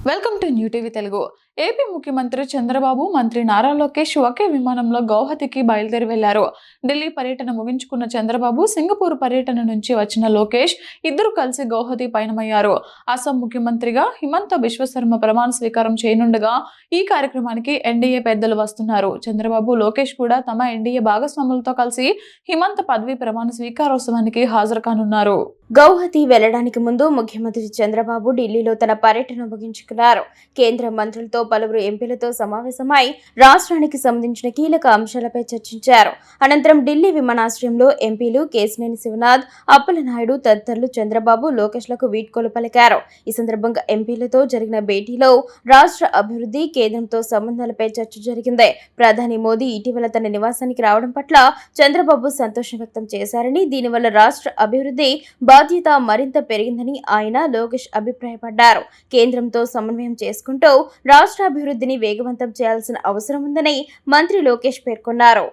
Welcome to new TV Telugu. AP ముఖ్యమంత్రి చంద్రబాబు, మంత్రి నారా లోకేష్ ఒకే విమానంలో గౌహతికి బయలుదేరి వెళ్లారు. ఢిల్లీ పర్యటన ముగించుకున్న చంద్రబాబు, సింగపూర్ పర్యటన నుంచి వచ్చిన లోకేష్ ఇద్దరు కలిసి గౌహతి పయనమయ్యారు. అస్సాం ముఖ్యమంత్రిగా హిమంత బిశ్వశర్మ ప్రమాణ స్వీకారం చేయనుండగా ఈ కార్యక్రమానికి ఎన్డీఏ పెద్దలు వస్తున్నారు. చంద్రబాబు, లోకేష్ కూడా తమ ఎన్డీఏ భాగస్వాములతో కలిసి హిమంత పదవీ ప్రమాణ స్వీకారోత్సవానికి హాజరు కానున్నారు. గౌహతి వెళ్లడానికి ముందు ముఖ్యమంత్రి చంద్రబాబు ఢిల్లీలో తన పర్యటన ముగించుకున్నారు. కేంద్ర మంత్రులతో, పలువురు ఎంపీలతో సమావేశమై రాష్ట్రానికి సంబంధించిన కీలక అంశాలపై చర్చించారు. అనంతరం ఢిల్లీ విమానాశ్రయంలో ఎంపీలు కేశినేని శివనాథ్, అప్పలనాయుడు తదితరులు చంద్రబాబు, లోకేష్లకు వీడ్కోలు పలికారు. ఈ సందర్భంగా ఎంపీలతో జరిగిన భేటీలో రాష్ట్ర అభివృద్ధి, కేంద్రంతో సంబంధాలపై చర్చ జరిగింది. ప్రధాని మోదీ ఇటీవల తన నివాసానికి రావడం పట్ల చంద్రబాబు సంతోషం వ్యక్తం చేశారని, దీనివల్ల రాష్ట్ర అభివృద్ధి బాధ్యత మరింత పెరిగిందని ఆయన, లోకేష్ అభిప్రాయపడ్డారు. కేంద్రంతో సమన్వయం చేసుకుంటూ రాష్ట్ర అభివృద్ధిని వేగవంతం చేయాల్సిన అవసరం ఉందని మంత్రి లోకేష్ పేర్కొన్నారు.